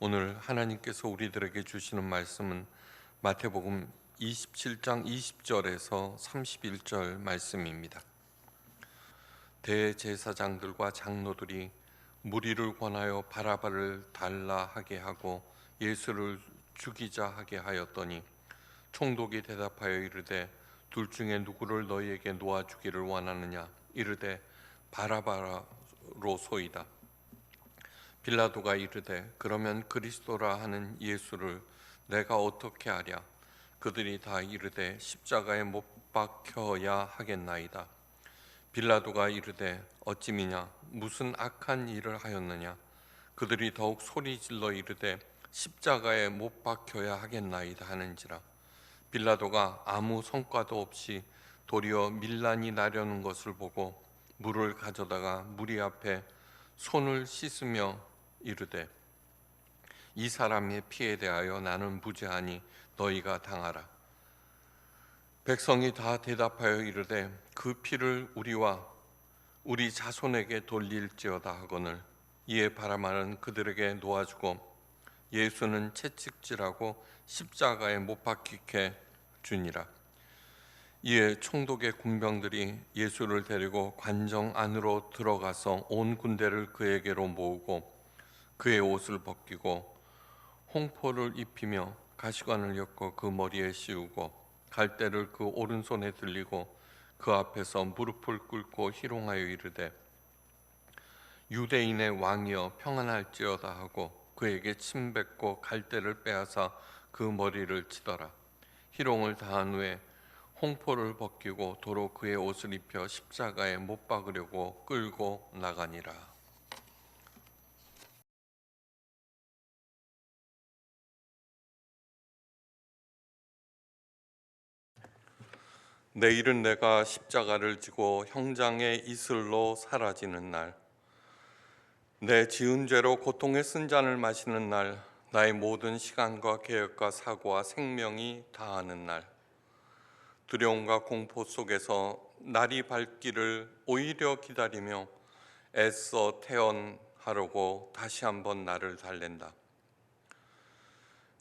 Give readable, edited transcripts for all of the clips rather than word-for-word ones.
오늘 하나님께서 우리들에게 주시는 말씀은 마태복음 27장 20절에서 31절 말씀입니다. 대제사장들과 장로들이 무리를 권하여 바라바를 달라 하게 하고 예수를 죽이자 하게 하였더니 총독이 대답하여 이르되 둘 중에 누구를 너희에게 놓아 주기를 원하느냐? 이르되 바라바로소이다. 빌라도가 이르되 그러면 그리스도라 하는 예수를 내가 어떻게 하랴? 그들이 다 이르되 십자가에 못 박혀야 하겠나이다. 빌라도가 이르되 어찌 미냐? 무슨 악한 일을 하였느냐? 그들이 더욱 소리질러 이르되 십자가에 못 박혀야 하겠나이다 하는지라. 빌라도가 아무 성과도 없이 도리어 밀란이 나려는 것을 보고 물을 가져다가 무리 앞에 손을 씻으며 이르되 이 사람의 피에 대하여 나는 무죄하니 너희가 당하라. 백성이 다 대답하여 이르되 그 피를 우리와 우리 자손에게 돌릴지어다 하거늘 이에 바라바는 그들에게 놓아주고 예수는 채찍질하고 십자가에 못 박히게 주니라. 이에 총독의 군병들이 예수를 데리고 관정 안으로 들어가서 온 군대를 그에게로 모으고 그의 옷을 벗기고 홍포를 입히며 가시관을 엮어 그 머리에 씌우고 갈대를 그 오른손에 들리고 그 앞에서 무릎을 꿇고 희롱하여 이르되 유대인의 왕이여 평안할지어다 하고 그에게 침 뱉고 갈대를 빼앗아 그 머리를 치더라. 희롱을 다한 후에 홍포를 벗기고 도로 그의 옷을 입혀 십자가에 못 박으려고 끌고 나가니라. 내일은 내가 십자가를 지고 형장의 이슬로 사라지는 날, 내 지은 죄로 고통의 쓴잔을 마시는 날, 나의 모든 시간과 계획과 사고와 생명이 다하는 날, 두려움과 공포 속에서 날이 밝기를 오히려 기다리며 애써 태어나려고 다시 한번 나를 달랜다.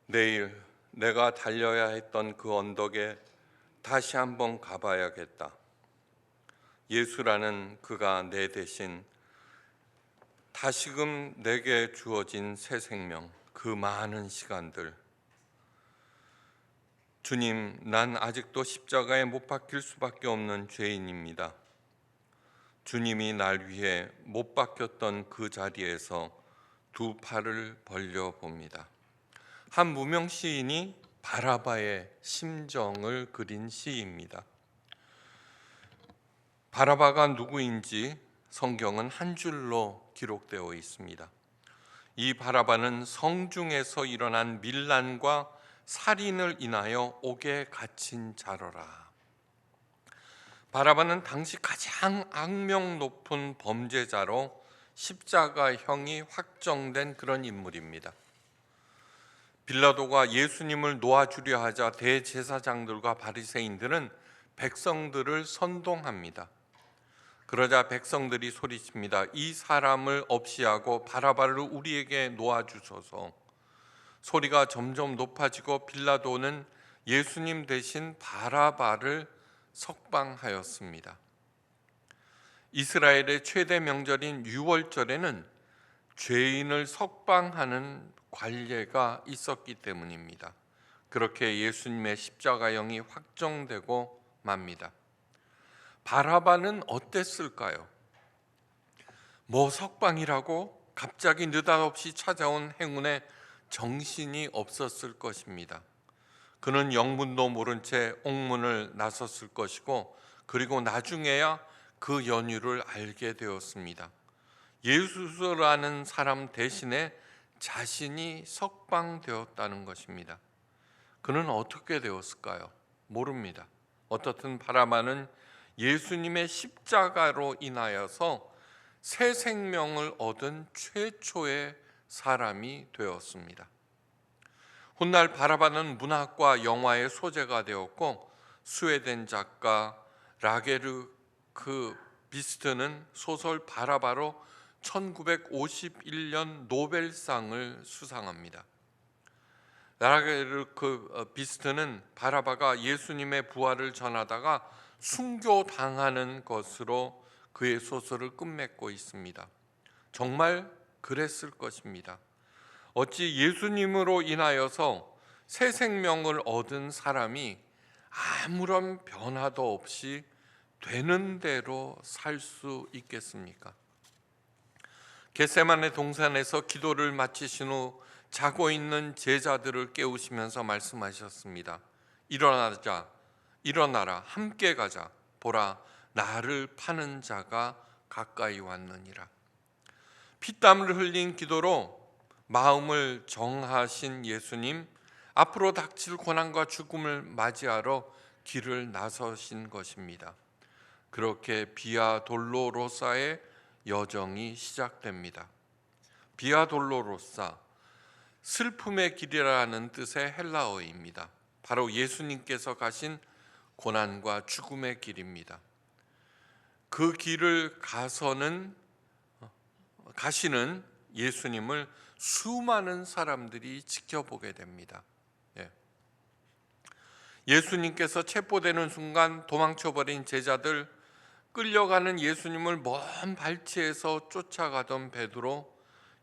내일 내가 달려야 했던 그 언덕에 다시 한번 가봐야겠다. 예수라는 그가 내 대신 다시금 내게 주어진 새 생명, 그 많은 시간들. 주님, 난 아직도 십자가에 못 박힐 수밖에 없는 죄인입니다. 주님이 날 위해 못 박혔던 그 자리에서 두 팔을 벌려 봅니다. 한 무명 시인이 바라바의 심정을 그린 시입니다. 바라바가 누구인지 성경은 한 줄로 기록되어 있습니다. 이 바라바는 성중에서 일어난 밀란과 살인을 인하여 옥에 갇힌 자로라. 바라바는 당시 가장 악명 높은 범죄자로 십자가형이 확정된 그런 인물입니다. 빌라도가 예수님을 놓아주려 하자 대제사장들과 바리새인들은 백성들을 선동합니다. 그러자 백성들이 소리칩니다. 이 사람을 없이 하고 바라바를 우리에게 놓아주소서. 소리가 점점 높아지고 빌라도는 예수님 대신 바라바를 석방하였습니다. 이스라엘의 최대 명절인 유월절에는 죄인을 석방하는 관례가 있었기 때문입니다. 그렇게 예수님의 십자가형이 확정되고 맙니다. 바라바는 어땠을까요? 석방이라고 갑자기 느닷없이 찾아온 행운에 정신이 없었을 것입니다. 그는 영문도 모른 채 옥문을 나섰을 것이고 그리고 나중에야 그 연유를 알게 되었습니다. 예수라는 사람 대신에 자신이 석방되었다는 것입니다. 그는 어떻게 되었을까요? 모릅니다. 어떻든 바라바는 예수님의 십자가로 인하여서 새 생명을 얻은 최초의 사람이 되었습니다. 훗날 바라바는 문학과 영화의 소재가 되었고 스웨덴 작가 라게르크 비스트는 소설 바라바로 1951년 노벨상을 수상합니다. 라게르크 비스트는 바라바가 예수님의 부활을 전하다가 순교당하는 것으로 그의 소설을 끝맺고 있습니다. 정말 그랬을 것입니다. 어찌 예수님으로 인하여서 새 생명을 얻은 사람이 아무런 변화도 없이 되는 대로 살 수 있겠습니까? 겟세마네 동산에서 기도를 마치신 후 자고 있는 제자들을 깨우시면서 말씀하셨습니다. 일어나라, 함께 가자. 보라, 나를 파는 자가 가까이 왔느니라. 피땀을 흘린 기도로 마음을 정하신 예수님, 앞으로 닥칠 고난과 죽음을 맞이하러 길을 나서신 것입니다. 그렇게 비아 돌로로사의 여정이 시작됩니다. 비아 돌로로사, 슬픔의 길이라는 뜻의 헬라어입니다. 바로 예수님께서 가신 고난과 죽음의 길입니다. 그 길을 가시는 예수님을 수많은 사람들이 지켜보게 됩니다. 예수님께서 체포되는 순간 도망쳐버린 제자들, 끌려가는 예수님을 먼 발치에서 쫓아가던 베드로,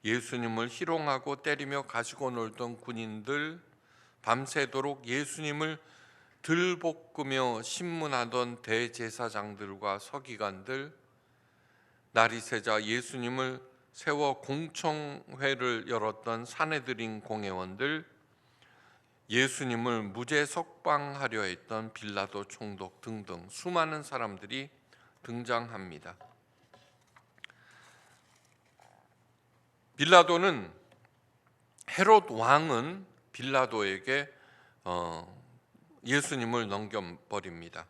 예수님을 희롱하고 때리며 가지고 놀던 군인들, 밤새도록 예수님을 들볶으며 신문하던 대제사장들과 서기관들, 날이 새자 예수님을 세워 공청회를 열었던 산헤드린 공회원들, 예수님을 무죄 석방하려 했던 빌라도 총독 등등 수많은 사람들이 등장합니다. 헤롯 왕은 빌라도에게 예수님을 넘겨버립니다.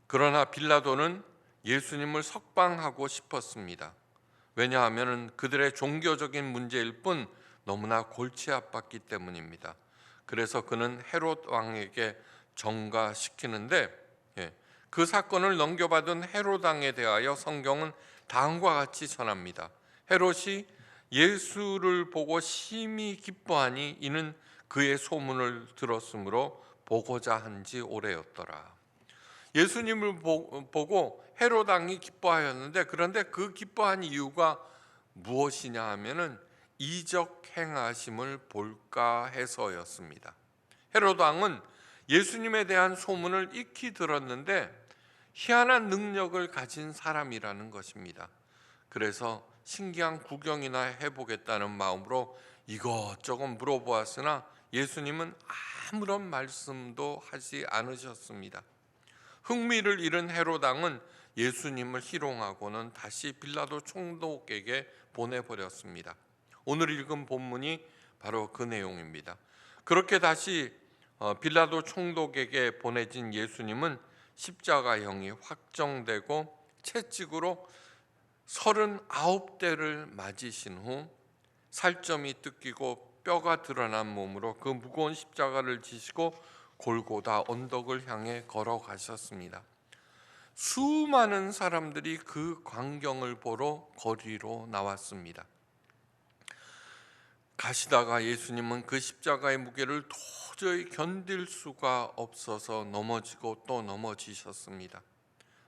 그러나 빌라도는 예수님을 석방하고 싶었습니다. 왜냐하면 그들의 종교적인 문제일 뿐 너무나 골치 아팠기 때문입니다. 그래서 그는 헤롯 왕에게 전가시키는데, 그 사건을 넘겨받은 헤롯 왕에 대하여 성경은 다음과 같이 전합니다. 헤롯이 예수를 보고 심히 기뻐하니 이는 그의 소문을 들었으므로 보고자 한지 오래였더라. 예수님을 보고 헤롯 왕이 기뻐하였는데, 그런데 그 기뻐한 이유가 무엇이냐 하면은 이적 행하심을 볼까 해서였습니다. 헤롯 왕은 예수님에 대한 소문을 익히 들었는데 희한한 능력을 가진 사람이라는 것입니다. 그래서 신기한 구경이나 해보겠다는 마음으로 이것저것 물어보았으나 예수님은 아무런 말씀도 하지 않으셨습니다. 흥미를 잃은 헤롯 왕은 예수님을 희롱하고는 다시 빌라도 총독에게 보내버렸습니다. 오늘 읽은 본문이 바로 그 내용입니다. 그렇게 다시 빌라도 총독에게 보내진 예수님은 십자가형이 확정되고 채찍으로 39대를 맞으신 후 살점이 뜯기고 뼈가 드러난 몸으로 그 무거운 십자가를 지시고 골고다 언덕을 향해 걸어가셨습니다. 수많은 사람들이 그 광경을 보러 거리로 나왔습니다. 가시다가 예수님은 그 십자가의 무게를 도저히 견딜 수가 없어서 넘어지고 또 넘어지셨습니다.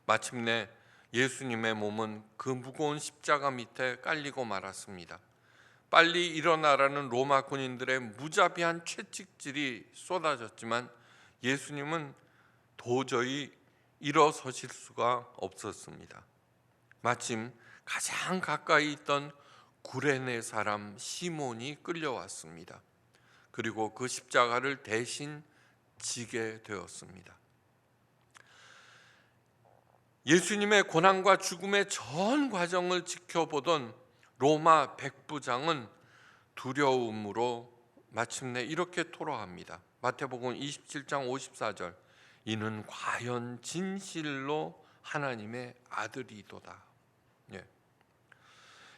마침내 예수님의 몸은 그 무거운 십자가 밑에 깔리고 말았습니다. 빨리 일어나라는 로마 군인들의 무자비한 채찍질이 쏟아졌지만 예수님은 도저히 일어서실 수가 없었습니다. 마침 가장 가까이 있던 구레네 사람 시몬이 끌려왔습니다. 그리고 그 십자가를 대신 지게 되었습니다. 예수님의 고난과 죽음의 전 과정을 지켜보던 로마 백부장은 두려움으로 마침내 이렇게 토로합니다. 마태복음 27장 54절, 이는 과연 진실로 하나님의 아들이도다.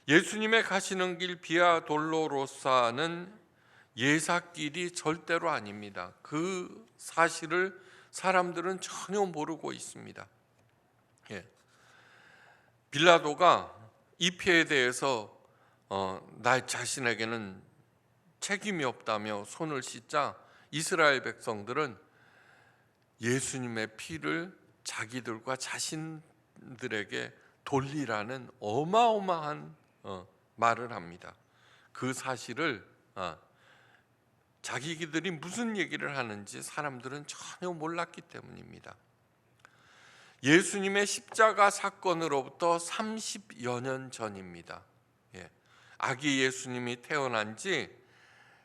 예수님의 가시는 길 비아 돌로로사는 예사길이 절대로 아닙니다. 그 사실을 사람들은 전혀 모르고 있습니다. 빌라도가 이 피해에 대해서 나 자신에게는 책임이 없다며 손을 씻자 이스라엘 백성들은 예수님의 피를 자기들과 자신들에게 돌리라는 어마어마한 말을 합니다. 그 사실을 자기들이 무슨 얘기를 하는지 사람들은 전혀 몰랐기 때문입니다. 예수님의 십자가 사건으로부터 30여 년 전입니다. 아기 예수님이 태어난 지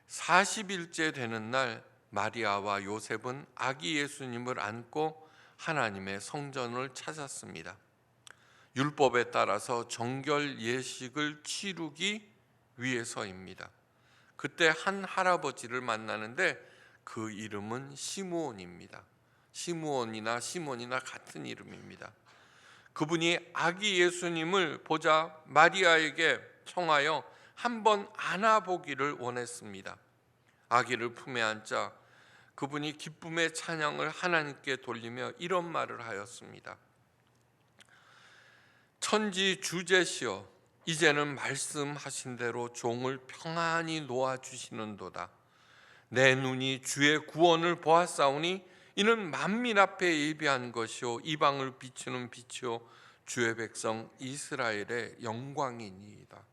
40일째 되는 날 마리아와 요셉은 아기 예수님을 안고 하나님의 성전을 찾았습니다. 율법에 따라서 정결 예식을 치르기 위해서입니다. 그때 한 할아버지를 만나는데 그 이름은 시므온입니다. 시므온이나 시몬이나 같은 이름입니다. 그분이 아기 예수님을 보자 마리아에게 청하여 한번 안아보기를 원했습니다. 아기를 품에 안자 그분이 기쁨의 찬양을 하나님께 돌리며 이런 말을 하였습니다. 천지 주제시여 이제는 말씀하신 대로 종을 평안히 놓아주시는도다. 내 눈이 주의 구원을 보았사오니 이는 만민 앞에 예비한 것이요 이방을 비추는 빛이요 주의 백성 이스라엘의 영광이니이다.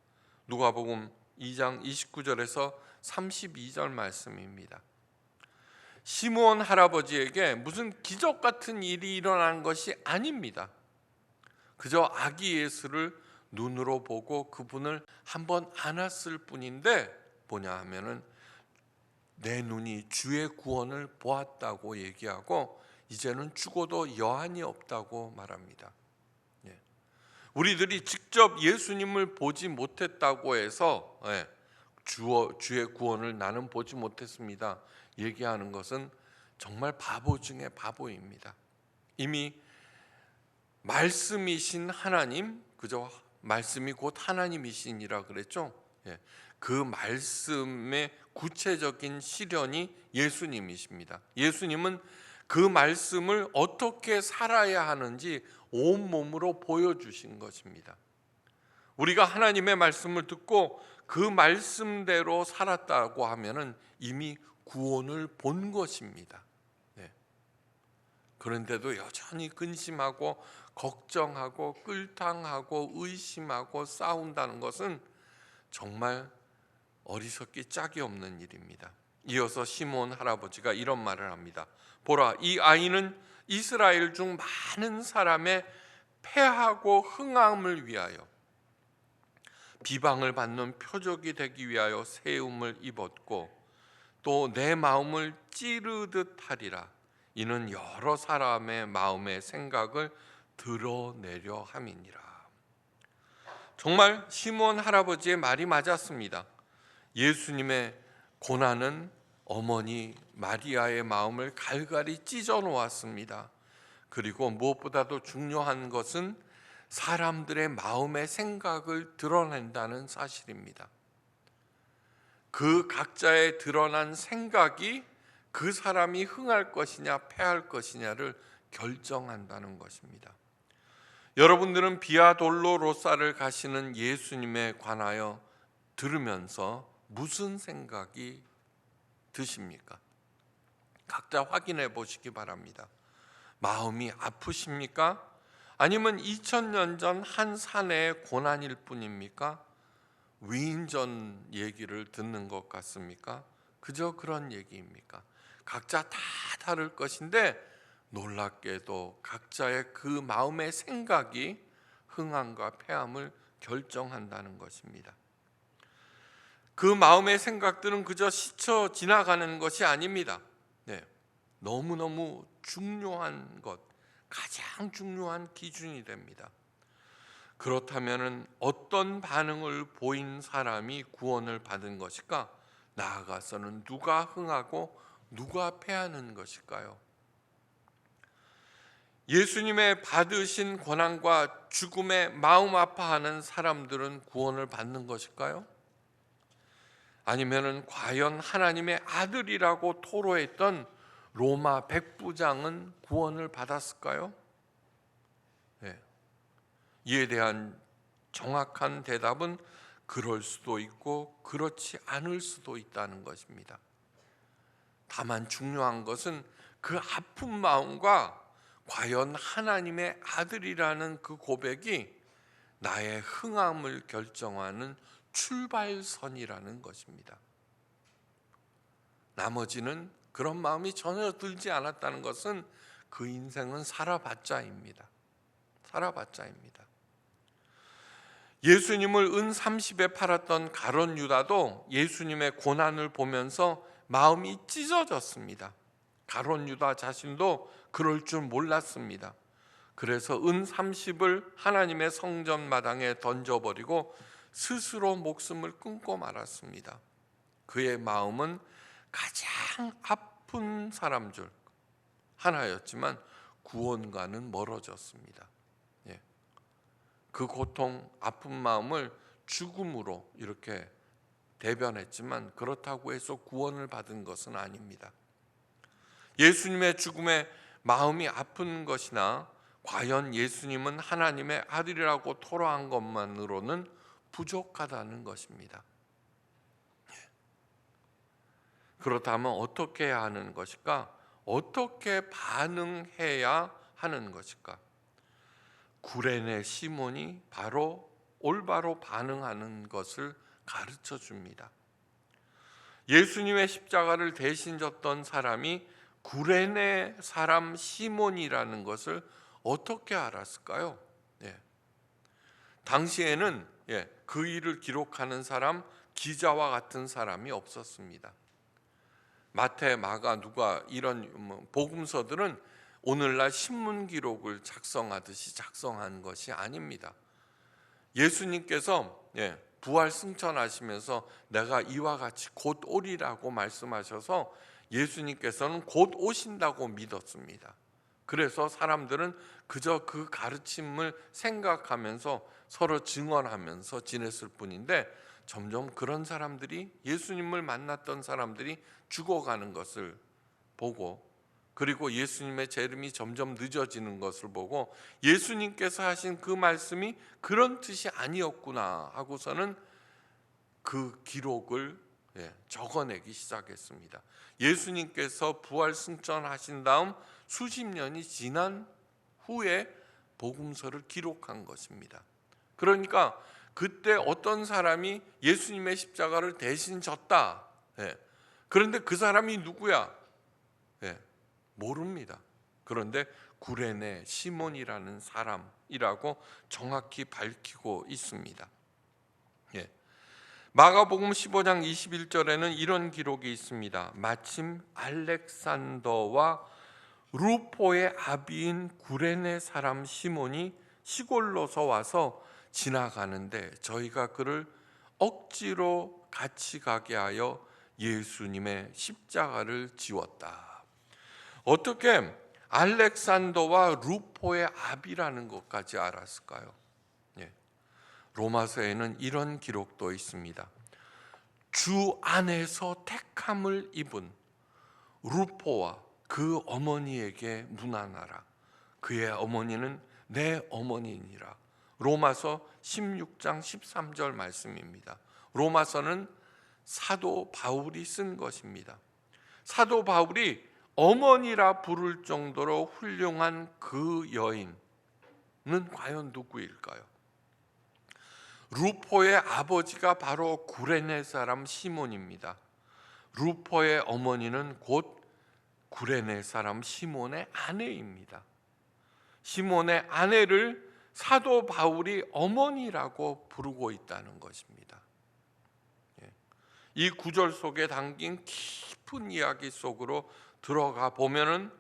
누가복음 2장 29절에서 32절 말씀입니다. 시므온 할아버지에게 무슨 기적 같은 일이 일어난 것이 아닙니다. 그저 아기 예수를 눈으로 보고 그분을 한번 안았을 뿐인데 뭐냐 하면은 내 눈이 주의 구원을 보았다고 얘기하고 이제는 죽어도 여한이 없다고 말합니다. 우리들이 직접 예수님을 보지 못했다고 해서 주의 구원을 나는 보지 못했습니다 얘기하는 것은 정말 바보 중에 바보입니다. 이미 말씀이신 하나님, 그저 말씀이 곧 하나님이시니라 그랬죠. 그 말씀의 구체적인 실현이 예수님이십니다. 예수님은 그 말씀을 어떻게 살아야 하는지 온몸으로 보여주신 것입니다. 우리가 하나님의 말씀을 듣고 그 말씀대로 살았다고 하면은 이미 구원을 본 것입니다. 그런데도 여전히 근심하고 걱정하고 끌당하고 의심하고 싸운다는 것은 정말 어리석기 짝이 없는 일입니다. 이어서 시므온 할아버지가 이런 말을 합니다. 보라, 이 아이는 이스라엘 중 많은 사람의 패하고 흥함을 위하여 비방을 받는 표적이 되기 위하여 세움을 입었고 또 내 마음을 찌르듯 하리라. 이는 여러 사람의 마음의 생각을 드러내려 함이니라. 정말 시므온 할아버지의 말이 맞았습니다. 예수님의 고난은 어머니 마리아의 마음을 갈갈이 찢어 놓았습니다. 그리고 무엇보다도 중요한 것은 사람들의 마음의 생각을 드러낸다는 사실입니다. 그 각자의 드러난 생각이 그 사람이 흥할 것이냐 패할 것이냐를 결정한다는 것입니다. 여러분들은 비아 돌로로사를 가시는 예수님에 관하여 들으면서 무슨 생각이 드십니까? 각자 확인해 보시기 바랍니다. 마음이 아프십니까? 아니면 2000년 전 한 사내의 고난일 뿐입니까? 위인전 얘기를 듣는 것 같습니까? 그저 그런 얘기입니까? 각자 다 다를 것인데 놀랍게도 각자의 그 마음의 생각이 흥함과 패함을 결정한다는 것입니다. 그 마음의 생각들은 그저 스쳐 지나가는 것이 아닙니다. 너무너무 중요한 것, 가장 중요한 기준이 됩니다. 그렇다면 어떤 반응을 보인 사람이 구원을 받은 것일까? 나아가서는 누가 흥하고 누가 패하는 것일까요? 예수님의 받으신 고난과 죽음에 마음 아파하는 사람들은 구원을 받는 것일까요? 아니면은 과연 하나님의 아들이라고 토로했던 로마 백부장은 구원을 받았을까요? 이에 대한 정확한 대답은 그럴 수도 있고 그렇지 않을 수도 있다는 것입니다. 다만 중요한 것은 그 아픈 마음과 과연 하나님의 아들이라는 그 고백이 나의 흥함을 결정하는 출발선이라는 것입니다. 나머지는 그런 마음이 전혀 들지 않았다는 것은 그 인생은 살아봤자입니다. 살아봤자입니다. 예수님을 은 30에 팔았던 가룟 유다도 예수님의 고난을 보면서 마음이 찢어졌습니다. 가룟 유다 자신도 그럴 줄 몰랐습니다. 그래서 은 30을 하나님의 성전 마당에 던져버리고 스스로 목숨을 끊고 말았습니다. 그의 마음은 가장 아픈 사람 중 하나였지만 구원과는 멀어졌습니다. 그 고통, 아픈 마음을 죽음으로 이렇게 대변했지만 그렇다고 해서 구원을 받은 것은 아닙니다. 예수님의 죽음에 마음이 아픈 것이나 과연 예수님은 하나님의 아들이라고 토로한 것만으로는 부족하다는 것입니다. 그렇다면 어떻게 해야 하는 것일까? 어떻게 반응해야 하는 것일까? 구레네 시몬이 바로 올바로 반응하는 것을 가르쳐 줍니다. 예수님의 십자가를 대신 졌던 사람이 구레네 사람 시몬이라는 것을 어떻게 알았을까요? 당시에는 그 일을 기록하는 사람, 기자와 같은 사람이 없었습니다. 마태, 마가, 누가 이런 복음서들은 오늘날 신문 기록을 작성하듯이 작성한 것이 아닙니다. 예수님께서 부활 승천하시면서 내가 이와 같이 곧 오리라고 말씀하셔서 예수님께서는 곧 오신다고 믿었습니다. 그래서 사람들은 그저 그 가르침을 생각하면서 서로 증언하면서 지냈을 뿐인데 점점 그런 사람들이, 예수님을 만났던 사람들이 죽어가는 것을 보고, 그리고 예수님의 재림이 점점 늦어지는 것을 보고 예수님께서 하신 그 말씀이 그런 뜻이 아니었구나 하고서는 그 기록을 적어내기 시작했습니다. 예수님께서 부활 승천하신 다음 수십 년이 지난 후에 복음서를 기록한 것입니다. 그러니까 그때 어떤 사람이 예수님의 십자가를 대신 졌다. 그런데 그 사람이 누구야? 모릅니다. 그런데 구레네 시몬이라는 사람이라고 정확히 밝히고 있습니다. 마가복음 15장 21절에는 이런 기록이 있습니다. 마침 알렉산더와 루포의 아비인 구레네 사람 시몬이 시골로서 와서 지나가는데 저희가 그를 억지로 같이 가게 하여 예수님의 십자가를 지웠다. 어떻게 알렉산더와 루포의 아비라는 것까지 알았을까요? 로마서에는 이런 기록도 있습니다. 주 안에서 택함을 입은 루포와 그 어머니에게 문안하라. 그의 어머니는 내 어머니니라. 로마서 16장 13절 말씀입니다. 로마서는 사도 바울이 쓴 것입니다. 사도 바울이 어머니라 부를 정도로 훌륭한 그 여인은 과연 누구일까요? 루포의 아버지가 바로 구레네 사람 시몬입니다. 루포의 어머니는 곧 구레네 사람 시몬의 아내입니다. 시몬의 아내를 사도 바울이 어머니라고 부르고 있다는 것입니다. 이 구절 속에 담긴 깊은 이야기 속으로 들어가 보면은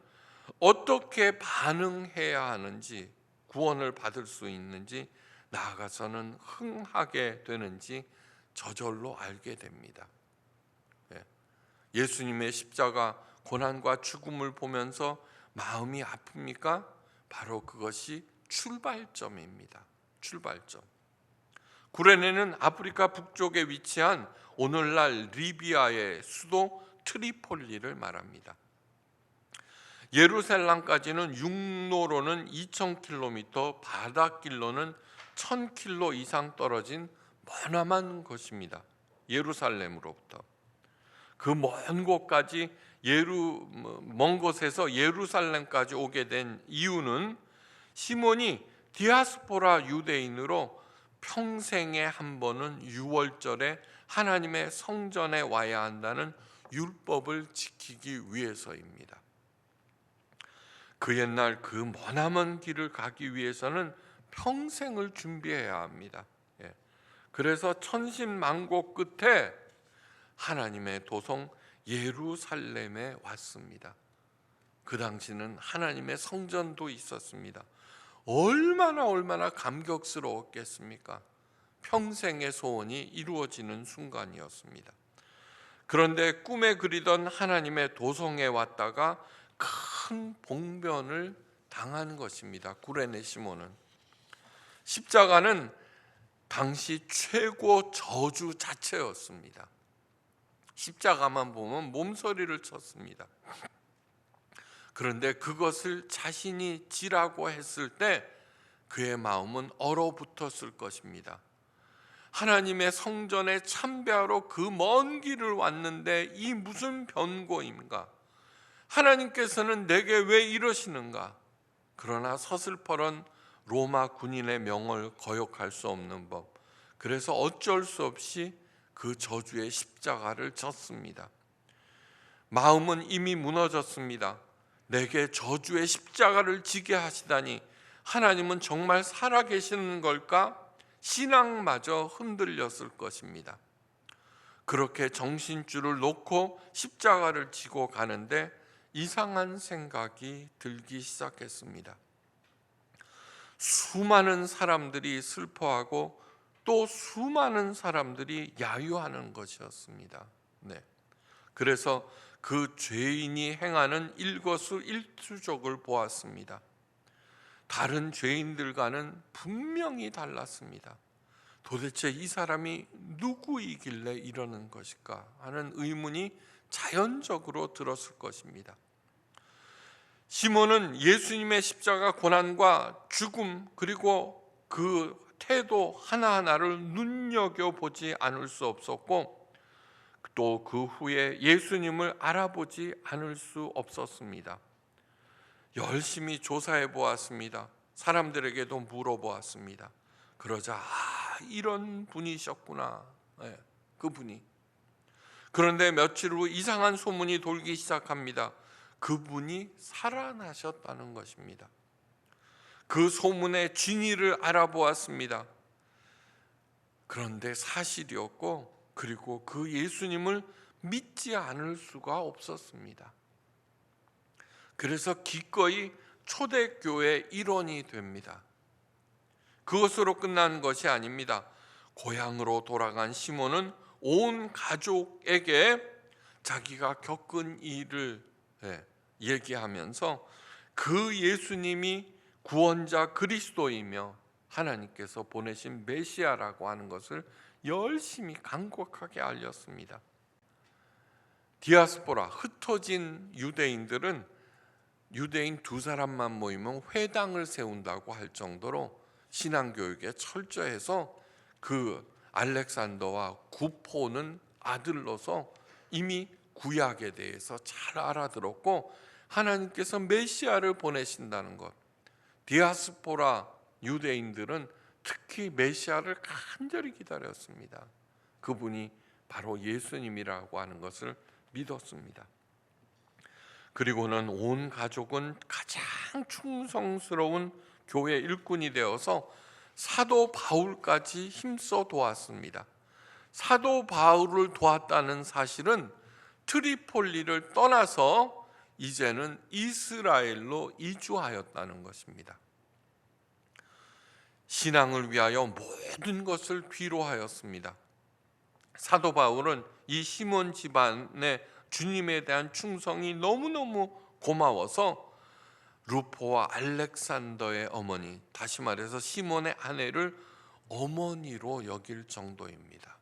어떻게 반응해야 하는지, 구원을 받을 수 있는지, 나아가서는 흥하게 되는지 저절로 알게 됩니다. 예수님의 십자가 고난과 죽음을 보면서 마음이 아픕니까? 바로 그것이 출발점입니다. 출발점. 구레네는 아프리카 북쪽에 위치한 오늘날 리비아의 수도 트리폴리를 말합니다. 예루살렘까지는 육로로는 2,000km, 바닷길로는 1000킬로 이상 떨어진 머나먼 것입니다. 예루살렘으로부터 그 먼 곳까지 먼 곳에서 예루살렘까지 오게 된 이유는 시몬이 디아스포라 유대인으로 평생에 한 번은 유월절에 하나님의 성전에 와야 한다는 율법을 지키기 위해서입니다. 그 옛날 그 머나먼 길을 가기 위해서는 평생을 준비해야 합니다. 그래서 천신만고 끝에 하나님의 도성 예루살렘에 왔습니다. 그 당시는 하나님의 성전도 있었습니다. 얼마나 감격스러웠겠습니까? 평생의 소원이 이루어지는 순간이었습니다. 그런데 꿈에 그리던 하나님의 도성에 왔다가 큰 봉변을 당한 것입니다. 구레네 시몬은. 십자가는 당시 최고 저주 자체였습니다. 십자가만 보면 몸서리를 쳤습니다. 그런데 그것을 자신이 지라고 했을 때 그의 마음은 얼어붙었을 것입니다. 하나님의 성전에 참배하러 그 먼 길을 왔는데 이 무슨 변고인가? 하나님께서는 내게 왜 이러시는가? 그러나 서슬퍼런 로마 군인의 명을 거역할 수 없는 법. 그래서 어쩔 수 없이 그 저주의 십자가를 졌습니다. 마음은 이미 무너졌습니다. 내게 저주의 십자가를 지게 하시다니 하나님은 정말 살아계시는 걸까? 신앙마저 흔들렸을 것입니다. 그렇게 정신줄을 놓고 십자가를 지고 가는데 이상한 생각이 들기 시작했습니다. 수많은 사람들이 슬퍼하고 또 수많은 사람들이 야유하는 것이었습니다. 그래서 그 죄인이 행하는 일거수일투족을 보았습니다. 다른 죄인들과는 분명히 달랐습니다. 도대체 이 사람이 누구이길래 이러는 것일까 하는 의문이 자연적으로 들었을 것입니다. 시몬은 예수님의 십자가 고난과 죽음 그리고 그 태도 하나하나를 눈여겨보지 않을 수 없었고 또 그 후에 예수님을 알아보지 않을 수 없었습니다. 열심히 조사해 보았습니다. 사람들에게도 물어보았습니다. 그러자 이런 분이셨구나. 그분이. 그런데 며칠 후 이상한 소문이 돌기 시작합니다. 그분이 살아나셨다는 것입니다. 그 소문의 진위를 알아보았습니다. 그런데 사실이었고 그리고 그 예수님을 믿지 않을 수가 없었습니다. 그래서 기꺼이 초대교회 일원이 됩니다. 그것으로 끝난 것이 아닙니다. 고향으로 돌아간 시몬은 온 가족에게 자기가 겪은 일을 얘기하면서 그 예수님이 구원자 그리스도이며 하나님께서 보내신 메시아라고 하는 것을 열심히 간곡하게 알렸습니다. 디아스포라, 흩어진 유대인들은 유대인 2사람만 모이면 회당을 세운다고 할 정도로 신앙교육에 철저해서 그 알렉산더와 구포는 아들로서 이미 구약에 대해서 잘 알아들었고 하나님께서 메시아를 보내신다는 것, 디아스포라 유대인들은 특히 메시아를 간절히 기다렸습니다. 그분이 바로 예수님이라고 하는 것을 믿었습니다. 그리고는 온 가족은 가장 충성스러운 교회 일꾼이 되어서 사도 바울까지 힘써 도왔습니다. 사도 바울을 도왔다는 사실은 트리폴리를 떠나서 이제는 이스라엘로 이주하였다는 것입니다. 신앙을 위하여 모든 것을 뒤로하였습니다. 사도 바울은 이 시몬 집안의 주님에 대한 충성이 너무너무 고마워서 루포와 알렉산더의 어머니, 다시 말해서 시몬의 아내를 어머니로 여길 정도입니다.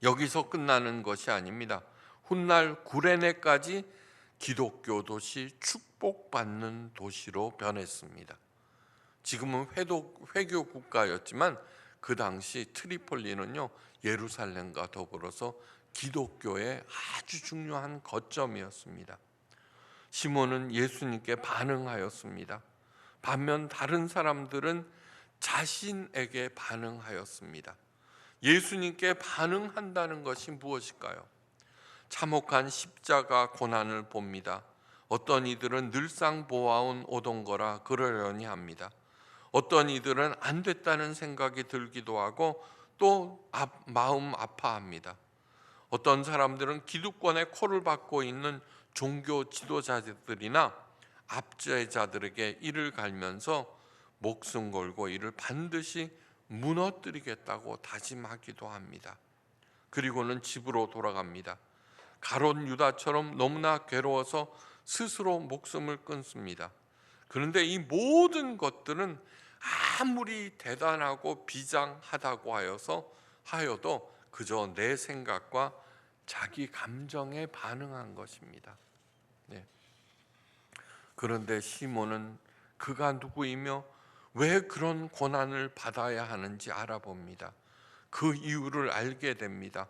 여기서 끝나는 것이 아닙니다. 훗날 구레네까지 기독교 도시, 축복받는 도시로 변했습니다. 지금은 회교 국가였지만 그 당시 트리폴리는요, 예루살렘과 더불어서 기독교의 아주 중요한 거점이었습니다. 시몬은 예수님께 반응하였습니다. 반면 다른 사람들은 자신에게 반응하였습니다. 예수님께 반응한다는 것이 무엇일까요? 참혹한 십자가 고난을 봅니다. 어떤 이들은 늘상 보아온 오던 거라 그러려니 합니다. 어떤 이들은 안 됐다는 생각이 들기도 하고 또 마음 아파합니다. 어떤 사람들은 기득권의 코를 박고 있는 종교 지도자들이나 압제자들에게 이를 갈면서 목숨 걸고 이를 반드시 무너뜨리겠다고 다짐하기도 합니다. 그리고는 집으로 돌아갑니다. 가롯 유다처럼 너무나 괴로워서 스스로 목숨을 끊습니다. 그런데 이 모든 것들은 아무리 대단하고 비장하다고 하여도 그저 내 생각과 자기 감정에 반응한 것입니다. 네. 그런데 시몬은 그가 누구이며 왜 그런 고난을 받아야 하는지 알아봅니다. 그 이유를 알게 됩니다.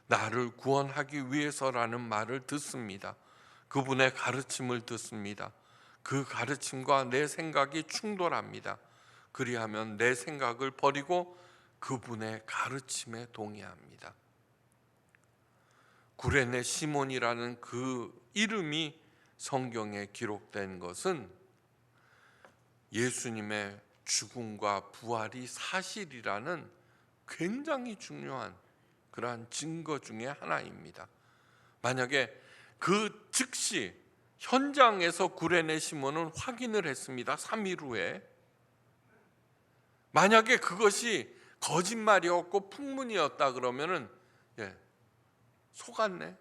나를 구원하기 위해서라는 말을 듣습니다. 그분의 가르침을 듣습니다. 그 가르침과 내 생각이 충돌합니다. 그리하면 내 생각을 버리고 그분의 가르침에 동의합니다. 구레네 시몬이라는 그 이름이 성경에 기록된 것은 예수님의 죽음과 부활이 사실이라는 굉장히 중요한 그러한 증거 중에 하나입니다. 만약에 그 즉시 현장에서 구레네 시몬은 확인을 했습니다. 3일 후에. 만약에 그것이 거짓말이었고 풍문이었다 그러면은 속았네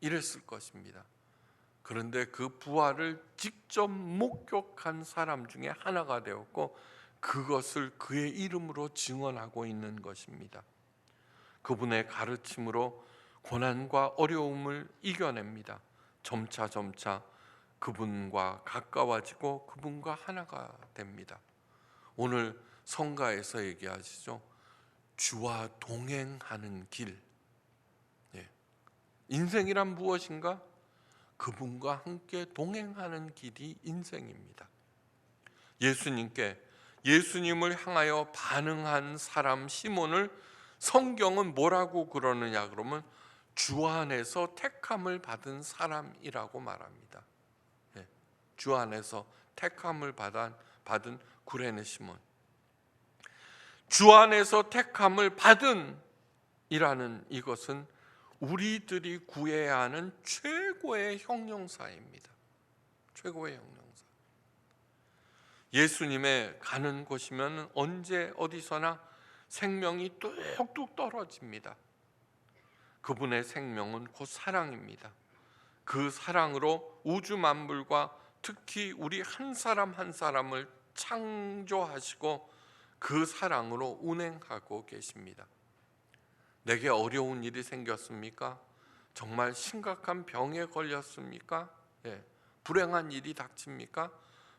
이랬을 것입니다. 그런데 그 부활을 직접 목격한 사람 중에 하나가 되었고 그것을 그의 이름으로 증언하고 있는 것입니다. 그분의 가르침으로 고난과 어려움을 이겨냅니다. 점차 그분과 가까워지고 그분과 하나가 됩니다. 오늘 성가에서 얘기하시죠. 주와 동행하는 길. 인생이란 무엇인가? 그분과 함께 동행하는 길이 인생입니다. 예수님을 향하여 반응한 사람 시몬을 성경은 뭐라고 그러느냐 그러면 주 안에서 택함을 받은 사람이라고 말합니다. 주 안에서 택함을 받은 구레네 시몬. 주 안에서 택함을 받은 이라는 이것은 우리들이 구해야 하는 최고의 형용사입니다. 최고의 형용사. 예수님의 가는 곳이면 언제 어디서나 생명이 뚝뚝 떨어집니다. 그분의 생명은 곧 사랑입니다. 그 사랑으로 우주 만물과 특히 우리 한 사람 한 사람을 창조하시고 그 사랑으로 운행하고 계십니다. 내게 어려운 일이 생겼습니까? 정말 심각한 병에 걸렸습니까? 불행한 일이 닥칩니까?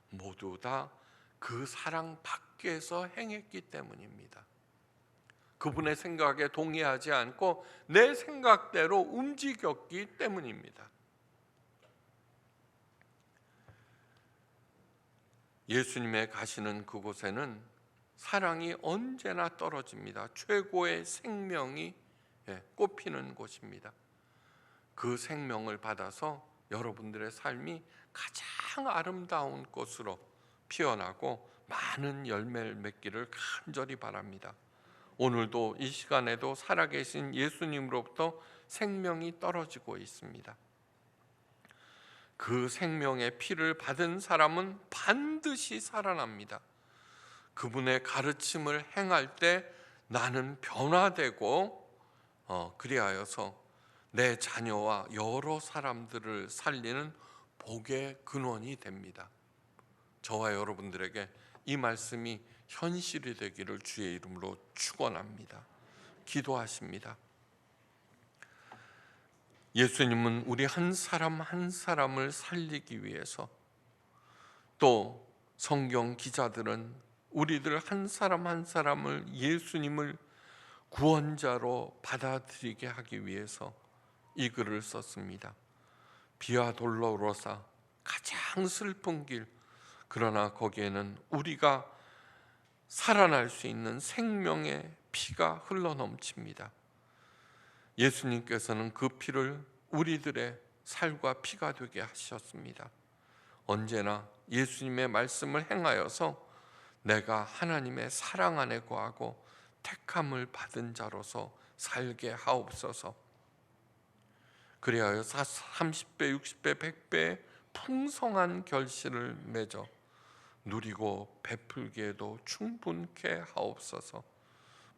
모두 다 그 사랑 밖에서 행했기 때문입니다. 그분의 생각에 동의하지 않고 내 생각대로 움직였기 때문입니다. 예수님의 가시는 그곳에는 사랑이 언제나 떨어집니다. 최고의 생명이 꽃피는 곳입니다. 그 생명을 받아서 여러분들의 삶이 가장 아름다운 꽃으로 피어나고 많은 열매를 맺기를 간절히 바랍니다. 오늘도 이 시간에도 살아계신 예수님으로부터 생명이 떨어지고 있습니다. 그 생명의 피를 받은 사람은 반드시 살아납니다. 그분의 가르침을 행할 때 나는 변화되고 그리하여서 내 자녀와 여러 사람들을 살리는 복의 근원이 됩니다. 저와 여러분들에게 이 말씀이 현실이 되기를 주의 이름으로 축원합니다. 기도하십니다. 예수님은 우리 한 사람 한 사람을 살리기 위해서 또 성경 기자들은 우리들 한 사람 한 사람을 예수님을 구원자로 받아들이게 하기 위해서 이 글을 썼습니다. 비아 돌로로사, 가장 슬픈 길, 그러나 거기에는 우리가 살아날 수 있는 생명의 피가 흘러넘칩니다. 예수님께서는 그 피를 우리들의 살과 피가 되게 하셨습니다. 언제나 예수님의 말씀을 행하여서 내가 하나님의 사랑 안에 거하고 택함을 받은 자로서 살게 하옵소서. 그리하여 30배, 60배, 100배의 풍성한 결실을 맺어 누리고 베풀기에도 충분케 하옵소서.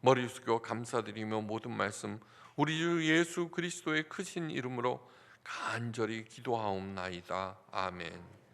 머리 숙여 감사드리며 모든 말씀 우리 주 예수 그리스도의 크신 이름으로 간절히 기도하옵나이다. 아멘.